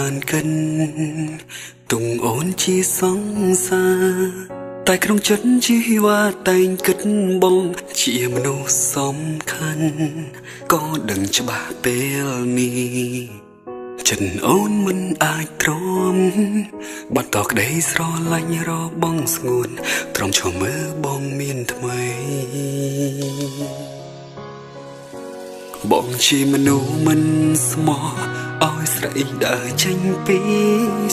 បានកិនទុំអូនជាសង្សារតែក្នុងចិត្តជីវ៉ាតែងគិតបងជាមនុស្សសំខាន់ក៏ដឹងច្បាស់ពេលនេះចិត្តអូនមិនអាចទ្រាំបន្តក្តីស្រឡាញ់របងស្ងួនទ្រាំឈរមើលបងមានថ្មីបងជាមនុស្សមិនស្មោះឲ្យស្រីដើរចេញពី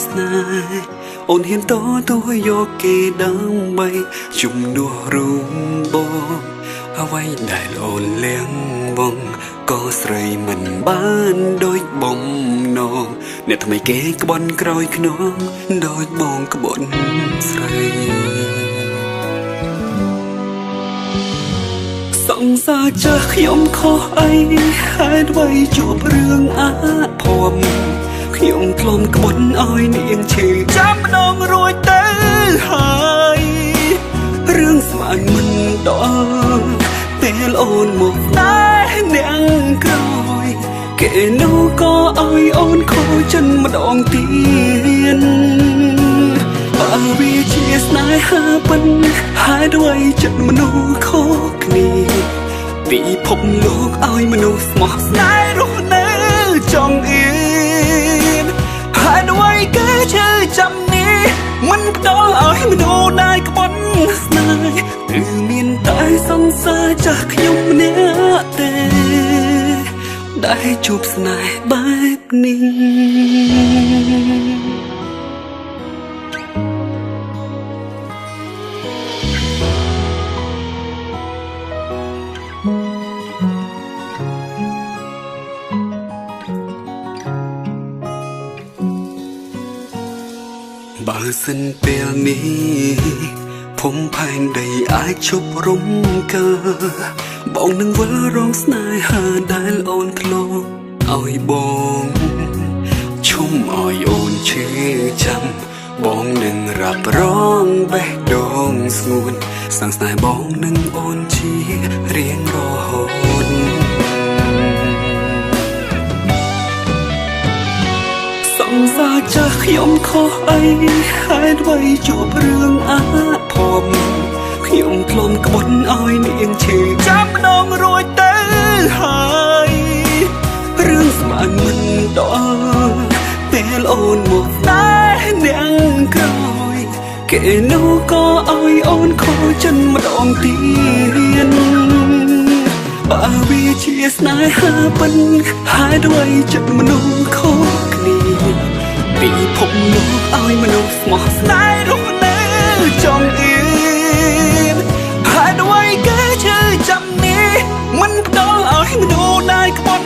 ស្នេហ៍អូនហ៊ានតទោះយកគេដើម្បីជំនួសរូបបងអ្វីដែលអូនលៀងបងក៏ស្រីមិនបានដូចបំណងអ្នកថ្មីគេក្បន់ក្រោយខ្នងដូចបងក្បន់ស្រីសង្សារចាស់ខ្ញុំខុសអីហេតុអ្វីជួបរឿងអាភ័ព្វខ្ញុំធ្លាប់ក្បត់ឲ្យនាងឈឺចាំម្ដងរួចទៅហើយរឿងស្មានមិនដល់ពេលអូនមកតែនាងក្រោយគេនោះក៏ឲ្យអូនខូចចិនម្ដងទៀតបើវាជាស្នេហាពិតហេតុអ្វីចិត្តមនុស្សខុសគ្នាពិភពលោកឲ្យមនុស្សស្មោះស្នេហ៍រស់នៅចង់អៀនហេតុអ្វីគេជឿចាំនេះមិនផ្ដល់ឲ្យមនុស្សដែលក្បត់ស្នេហ៍គឺមានតែសង្សារចាស់ខ្ញុំម្នាក់ទេដែលជួបស្នេហ៍បែបនេះបើសិនពេលនេះភូមិផែនដីអាចជប់រំកើបងនឹងវិលរងស្នេហាដែលអូនធ្លាប់ឲ្យបងឈុំឲ្យអូនឈឺចាំបងនឹងរ៉ាប់រងបេះដូងស្ងួនសាំងស្នេហ៍បងនឹងអូនជារៀងរហូតសង្សារចាស់ខ្ញុំខុសអីហេតុអ្វីជួបរឿងអាភ័ព្វខ្ញុំធ្លាប់ក្បត់ឲ្យនាងឈឺចាំម្ដងរួចទៅហើយរឿងស្មានមិនដល់ពេលអូនមកតែនាងក្រោយគេនោះក៏ឲ្យអូនខូចចិនម្ដងទៀតបើវាជាស្នេហាពិតហេតុអ្វីចិត្តមនុស្សខុសគ្នាពិភពលោកឲ្យមនុស្សស្មោះស្នេហ៍រស់នៅចង់អៀនហេតុអ្វីគេជឿចាំនេះមិនផ្ដល់ឲ្យមនុស្សដែលក្បត់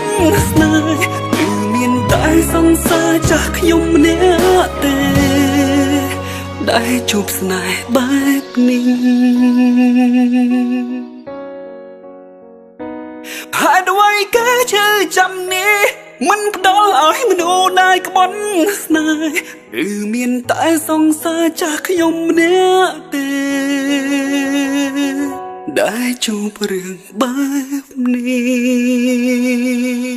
ស្នេហ៍គឺមានតែសង្សារចាស់ខ្ញុំម្នាក់ទេដែលជួបស្នេហ៍បែបនេះហេតុអ្វីគេជឿចាំនេះមិនផ្ដល់ឲ្យមនុស្សដែលក្បត់ស្នេហ៍គឺមានតែសង្សារចាស់ខ្ញុំម្នាក់ទេដែលជួបរឿងបែបនេះ